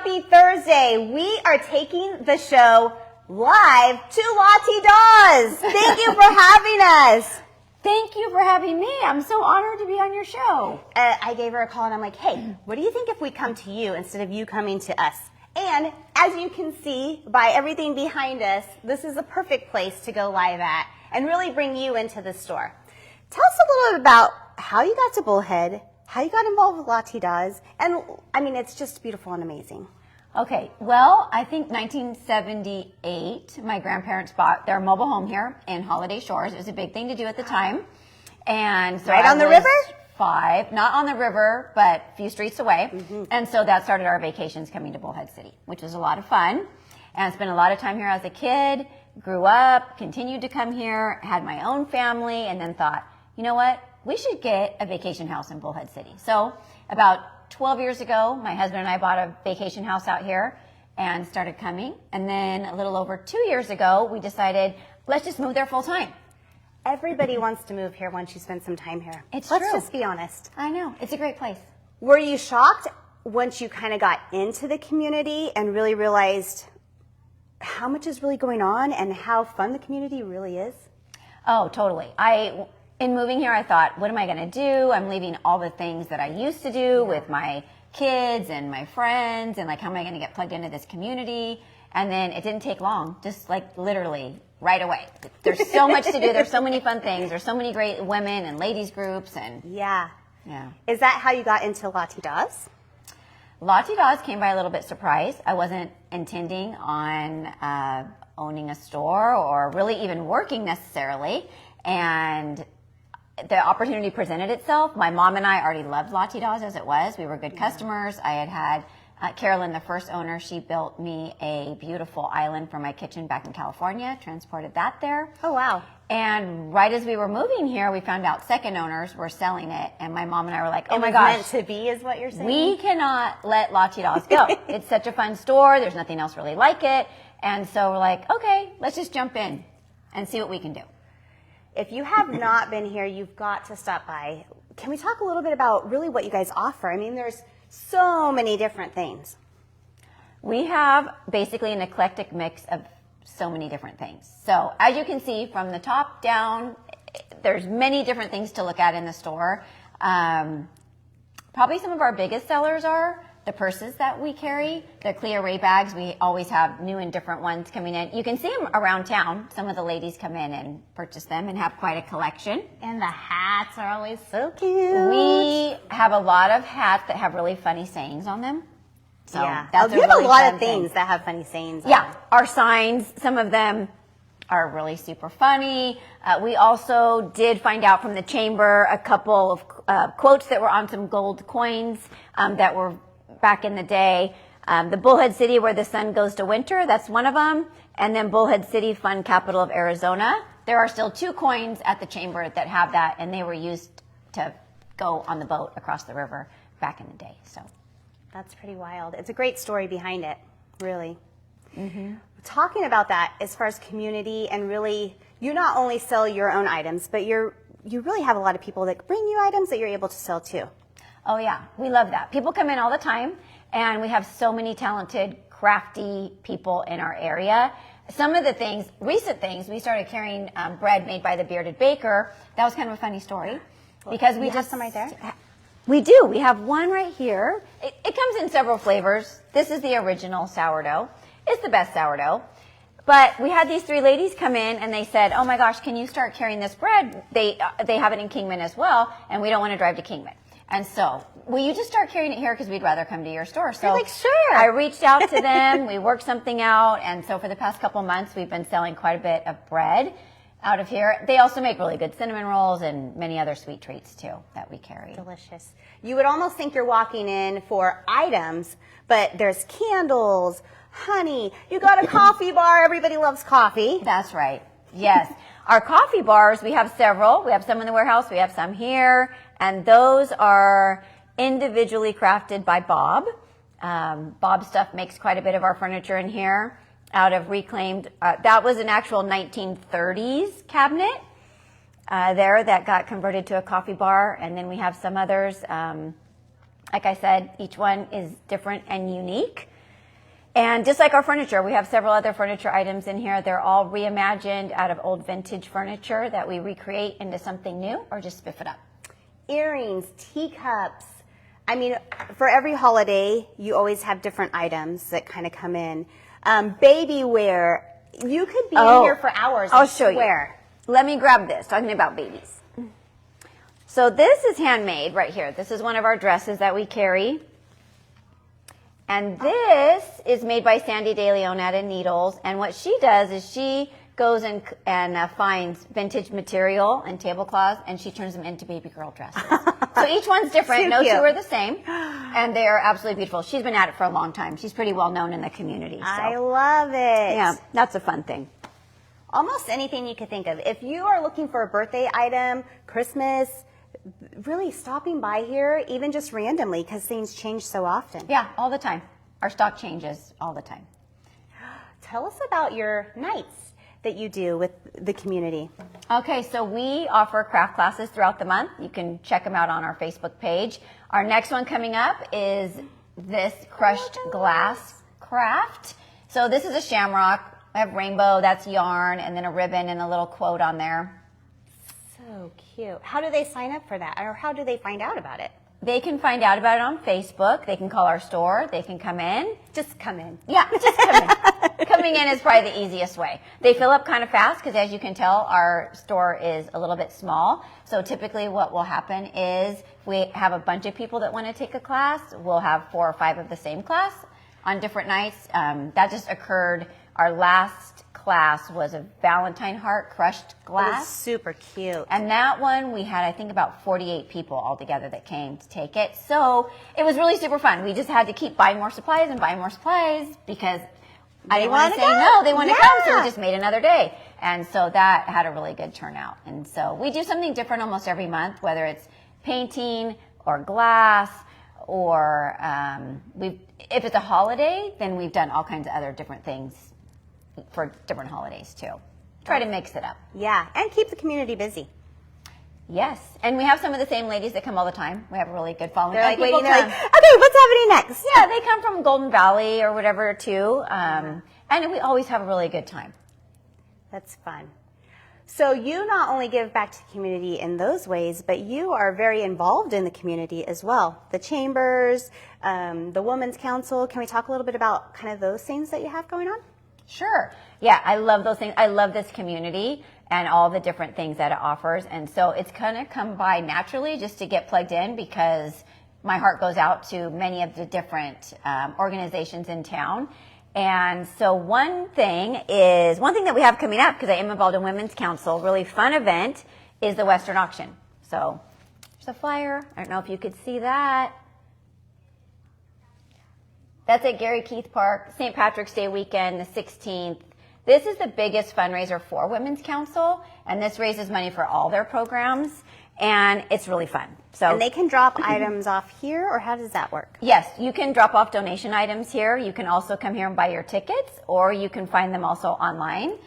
happy Thursday. We are taking the show live to Lottie Dawes. Thank you for having us. Thank you for having me. I'm so honored to be on your show. I gave her a call and I'm like, hey, what do you think if we come to you instead of you coming to us? And as you can see by everything behind us, this is a perfect place to go live at and really bring you into the store. Tell us a little bit about how you got to Bullhead, how you got involved with Lottie Dawes, and I mean, it's just beautiful and amazing. Okay, well, I think 1978, my grandparents bought their mobile home here in Holiday Shores. It was a big thing to do at the time. And so right on the river? 5, not on the river, but a few streets away. Mm-hmm. And so that started our vacations coming to Bullhead City, which was a lot of fun. And I spent a lot of time here as a kid, grew up, continued to come here, had my own family, and then thought, you know what? We should get a vacation house in Bullhead City. So about 12 years ago, my husband and I bought a vacation house out here and started coming. And then a little over 2 years ago, we decided, let's just move there full time. Everybody wants to move here once you spend some time here. Let's just be honest. I know. It's a great place. Were you shocked once you kind of got into the community and really realized how much is really going on and how fun the community really is? Oh, totally. In moving here, I thought, what am I going to do? I'm leaving all the things that I used to do with my kids and my friends, and like, how am I going to get plugged into this community? And then it didn't take long, just like literally right away. There's so much to do. There's so many fun things. There's so many great women and ladies groups. And yeah. Is that how you got into Lottie Dawes? Lottie Dawes came by a little bit surprised. I wasn't intending on owning a store or really even working necessarily. And the opportunity presented itself. My mom and I already loved Lottie Dawes as it was. We were good customers. I had Carolyn, the first owner, she built me a beautiful island for my kitchen back in California, transported that there. Oh, wow. And right as we were moving here, we found out second owners were selling it. And my mom and I were like, oh my gosh. Meant to be is what you're saying? We cannot let Lottie Dawes go. It's such a fun store. There's nothing else really like it. And so we're like, okay, let's just jump in and see what we can do. If you have not been here, you've got to stop by. Can we talk a little bit about really what you guys offer? I mean, there's so many different things. We have basically an eclectic mix of so many different things. So as you can see from the top down, there's many different things to look at in the store. Probably some of our biggest sellers are the purses that we carry, the clear Ray bags. We always have new and different ones coming in. You can see them around town. Some of the ladies come in and purchase them and have quite a collection. And the hats are always so cute. We have a lot of hats that have really funny sayings on them. So yeah, that's you have a lot of things that have funny sayings on them. Our signs, some of them are really super funny. We also did find out from the chamber a couple of quotes that were on some gold coins that were back in the day. The Bullhead City, where the sun goes to winter, that's one of them. And then Bullhead City, fun capital of Arizona. There are still 2 coins at the chamber that have that, and they were used to go on the boat across the river back in the day. So that's pretty wild. It's a great story behind it, really. Mm-hmm. Talking about that as far as community, and really, you not only sell your own items, but you really have a lot of people that bring you items that you're able to sell too. Oh yeah, we love that. People come in all the time, and we have so many talented, crafty people in our area. Some of the things, recent things, we started carrying bread made by the Bearded Baker. That was kind of a funny story, because we have some right there. We do. We have one right here. It comes in several flavors. This is the original sourdough. It's the best sourdough. But we had these 3 ladies come in, and they said, oh my gosh, can you start carrying this bread? They have it in Kingman as well, and we don't want to drive to Kingman. And so, will you just start carrying it here, because we'd rather come to your store? So you're like, sure. I reached out to them. We worked something out. And so for the past couple months, we've been selling quite a bit of bread out of here. They also make really good cinnamon rolls and many other sweet treats too that we carry. Delicious. You would almost think you're walking in for items, but there's candles, honey. You got a coffee bar. Everybody loves coffee. That's right. Yes. Our coffee bars, we have several. We have some in the warehouse. We have some here. And those are individually crafted by Bob. Bob Stuff makes quite a bit of our furniture in here out of reclaimed. That was an actual 1930s cabinet there that got converted to a coffee bar. And then we have some others. Like I said, each one is different and unique. And just like our furniture, we have several other furniture items in here. They're all reimagined out of old vintage furniture that we recreate into something new or just spiff it up. Earrings, teacups. I mean, for every holiday, you always have different items that kind of come in. Baby wear. You could be in here for hours. I'll show you. Where? Let me grab this, talking about babies. So this is handmade right here. This is one of our dresses that we carry. And this is made by Sandy De Leon at Needles. And what she does is she goes and finds vintage material and tablecloths, and she turns them into baby girl dresses. So each one's different. No two are the same. And they are absolutely beautiful. She's been at it for a long time. She's pretty well known in the community. So. I love it. Yeah, that's a fun thing. Almost anything you could think of. If you are looking for a birthday item, Christmas, really stopping by here, even just randomly, because things change so often. Yeah, all the time. Our stock changes all the time. Tell us about your nights that you do with the community. Okay, so we offer craft classes throughout the month. You can check them out on our Facebook page. Our next one coming up is this crushed glass craft. So this is a shamrock. I have rainbow, that's yarn, and then a ribbon and a little quote on there. So cute. How do they sign up for that? Or how do they find out about it? They can find out about it on Facebook. They can call our store. They can come in. Just come in. Yeah, just come in. Coming in is probably the easiest way. They fill up kind of fast because, as you can tell, our store is a little bit small. So typically what will happen is if we have a bunch of people that want to take a class, we'll have 4 or 5 of the same class on different nights. That just occurred. Our last class was a Valentine heart crushed glass. It was super cute. And that one, we had, I think, about 48 people altogether that came to take it. So it was really super fun. We just had to keep buying more supplies and buying more supplies because I didn't want to say no. They want to come, so we just made another day. And so that had a really good turnout. And so we do something different almost every month, whether it's painting or glass or if it's a holiday, then we've done all kinds of other different things for different holidays too. Try to mix it up. Yeah, and keep the community busy. Yes, and we have some of the same ladies that come all the time. We have a really good following. They're like, people waiting, they're like, okay, what's happening next? Yeah, they come from Golden Valley or whatever too, and we always have a really good time. That's fun. So you not only give back to the community in those ways, but you are very involved in the community as well. The chambers, the Women's Council. Can we talk a little bit about kind of those things that you have going on? Sure. Yeah, I love those things. I love this community and all the different things that it offers. And so it's kind of come by naturally just to get plugged in because my heart goes out to many of the different organizations in town. And so one thing that we have coming up, because I am involved in Women's Council, really fun event, is the Western Auction. So there's a flyer. I don't know if you could see that. That's at Gary Keith Park, St. Patrick's Day weekend, the 16th. This is the biggest fundraiser for Women's Council, and this raises money for all their programs, and it's really fun. So, and they can drop items off here, or how does that work? Yes, you can drop off donation items here. You can also come here and buy your tickets, or you can find them also online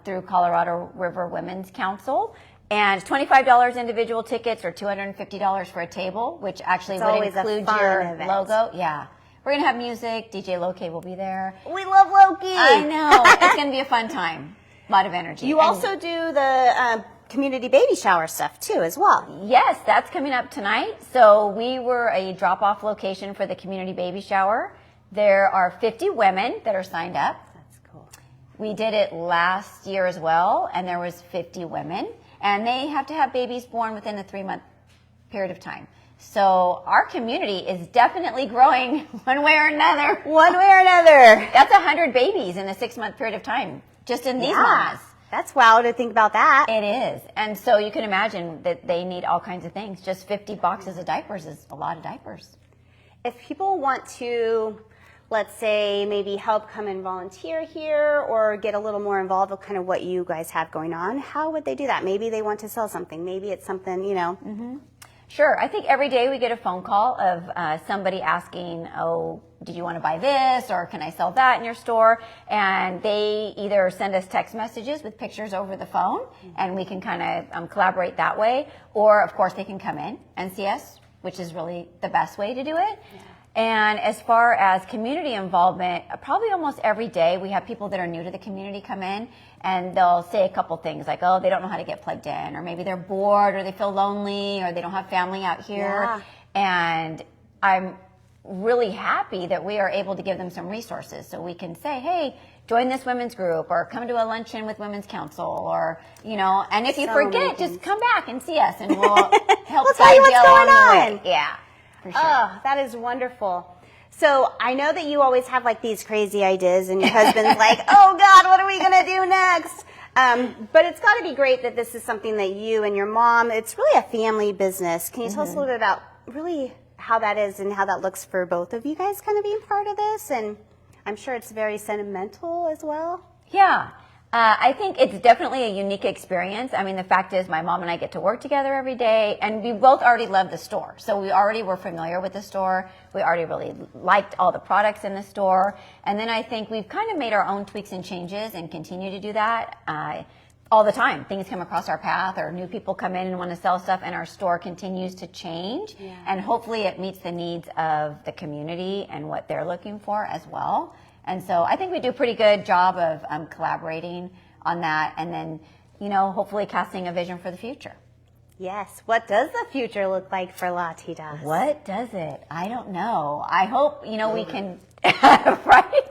through Colorado River Women's Council. And $25 individual tickets or $250 for a table, which actually would include your logo. Yeah. We're going to have music. DJ Loki will be there. We love Loki. I know. It's going to be a fun time. A lot of energy. You also do the community baby shower stuff, too, as well. Yes, that's coming up tonight. So we were a drop-off location for the community baby shower. There are 50 women that are signed up. That's cool. We did it last year as well, and there was 50 women. And they have to have babies born within a 3-month period of time. So our community is definitely growing one way or another. One way or another. That's 100 babies in a 6-month period of time, just in these mamas. That's wow to think about that. It is. And so you can imagine that they need all kinds of things. Just 50 boxes of diapers is a lot of diapers. If people want to, let's say, maybe help come and volunteer here or get a little more involved with kind of what you guys have going on, how would they do that? Maybe they want to sell something. Maybe it's something, you know. Mm-hmm. Sure. I think every day we get a phone call of somebody asking, oh, do you want to buy this or can I sell that in your store? And they either send us text messages with pictures over the phone and we can kind of collaborate that way. Or, of course, they can come in and see us, which is really the best way to do it. Yeah. And as far as community involvement, probably almost every day we have people that are new to the community come in and they'll say a couple things like, oh, they don't know how to get plugged in, or maybe they're bored, or they feel lonely, or they don't have family out here. Yeah. And I'm really happy that we are able to give them some resources. So we can say, hey, join this women's group, or come to a luncheon with Women's Council, or, and if you forget, just come back and see us and we'll help we'll tell you what's going on. Yeah. For sure. Oh, that is wonderful. So I know that you always have like these crazy ideas, and your husband's like, oh God, what are we going to do next? But it's got to be great that this is something that you and your mom, it's really a family business. Can you tell us a little bit about really how that is and how that looks for both of you guys kind of being part of this? And I'm sure it's very sentimental as well. Yeah. I think it's definitely a unique experience. I mean, the fact is my mom and I get to work together every day, and we both already love the store. So we already were familiar with the store. We already really liked all the products in the store. And then I think we've kind of made our own tweaks and changes and continue to do that all the time. Things come across our path, or new people come in and want to sell stuff, and our store continues to change. Yeah. And hopefully it meets the needs of the community and what they're looking for as well. And so I think we do a pretty good job of collaborating on that, and then, hopefully casting a vision for the future. Yes. What does the future look like for Latidas? What does it? I don't know. I hope, we can, right?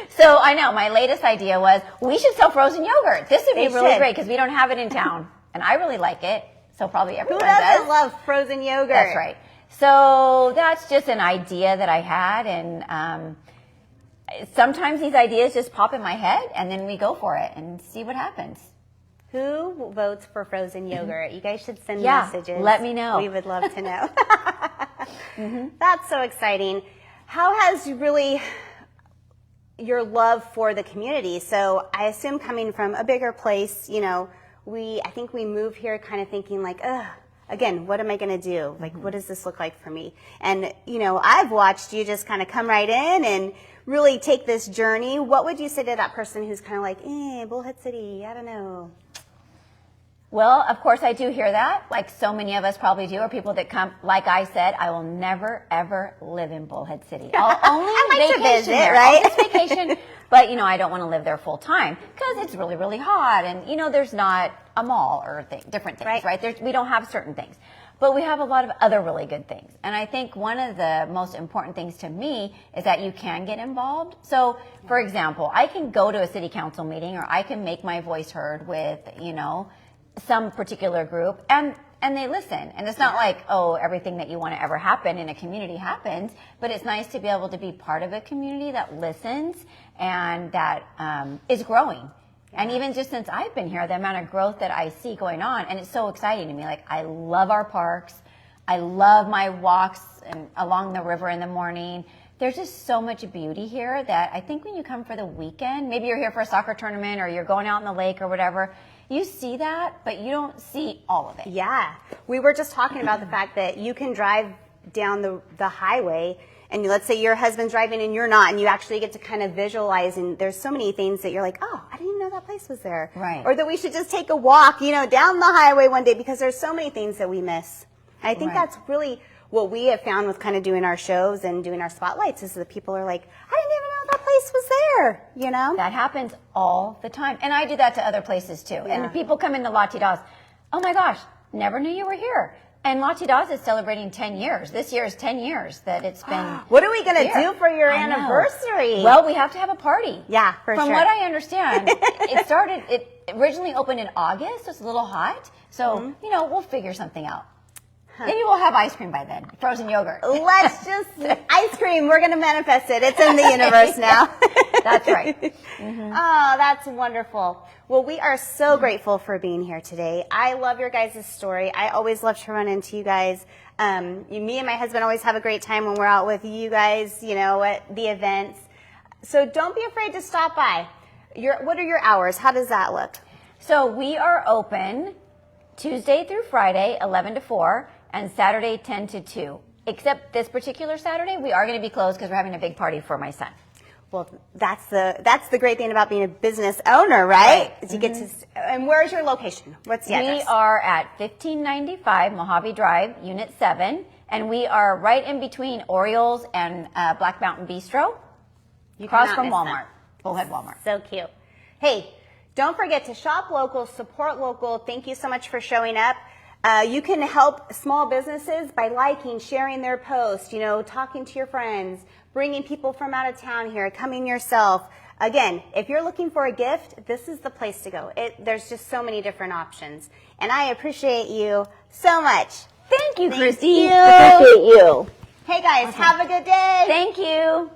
So I know my latest idea was we should sell frozen yogurt. This would be really great because we don't have it in town, and I really like it. So probably everyone does. Who doesn't love frozen yogurt? That's right. So that's just an idea that I had, and sometimes these ideas just pop in my head, and then we go for it and see what happens. Who votes for frozen yogurt? You guys should send messages. Let me know. We would love to know. That's so exciting. How has really your love for the community? So I assume coming from a bigger place, I think we move here kind of thinking like, again, what am I going to do? Like, what does this look like for me? And, I've watched you just kind of come right in and really take this journey. What would you say to that person who's kind of like, Bullhead City, I don't know? Well, of course I do hear that, like so many of us probably do, or people that come, like I said, I will never, ever live in Bullhead City. I'll only vacation visit, there. right? I'll just vacation, but, I don't want to live there full time because it's really, really hot, and, there's not a mall or different things, right? We don't have certain things. But we have a lot of other really good things. And I think one of the most important things to me is that you can get involved. So, for example, I can go to a city council meeting, or I can make my voice heard with, some particular group, and they listen. And it's not like, everything that you want to ever happen in a community happens, but it's nice to be able to be part of a community that listens and that is growing. And even just since I've been here, the amount of growth that I see going on, and it's so exciting to me. Like, I love our parks. I love my walks along the river in the morning. There's just so much beauty here that I think when you come for the weekend, maybe you're here for a soccer tournament or you're going out in the lake or whatever, you see that, but you don't see all of it. Yeah. We were just talking about the fact that you can drive down the highway, and let's say your husband's driving and you're not, and you actually get to kind of visualize, and there's so many things that you're like, I didn't even know that place was there. Right. Or that we should just take a walk, down the highway one day, because there's so many things that we miss. And I think that's really what we have found with kind of doing our shows and doing our spotlights, is that people are like, I didn't even know that place was there, That happens all the time. And I do that to other places too. Yeah. And people come into Latidas, oh my gosh, never knew you were here. And Latidas is celebrating 10 years. This year is 10 years that it's been. What are we going to do for your anniversary? Well, we have to have a party. Yeah, for sure. From what I understand, it originally opened in August, so it's a little hot. So, we'll figure something out. Maybe we'll have ice cream by then. Frozen yogurt. Let's just, ice cream, we're going to manifest it. It's in the universe now. That's right. Oh, that's wonderful. Well, we are so grateful for being here today. I love your guys' story. I always love to run into you guys. Me and my husband always have a great time when we're out with you guys, at the events. So don't be afraid to stop by. What are your hours? How does that look? So we are open Tuesday through Friday, 11 to 4. And Saturday, 10 to 2. Except this particular Saturday, we are going to be closed because we're having a big party for my son. Well, that's the great thing about being a business owner, right? Is you get to. And where's your location? What's the address? We are at 1595 Mojave Drive, Unit 7, And we are right in between Orioles and Black Mountain Bistro, across cannot from miss Walmart, them. Bullhead Walmart. So cute. Hey, don't forget to shop local, support local. Thank you so much for showing up. You can help small businesses by liking, sharing their posts, talking to your friends, bringing people from out of town here, coming yourself. Again, if you're looking for a gift, this is the place to go. There's just so many different options. And I appreciate you so much. Thank you, Thank Christy. you. Appreciate you. Hey guys, have a good day. Thank you.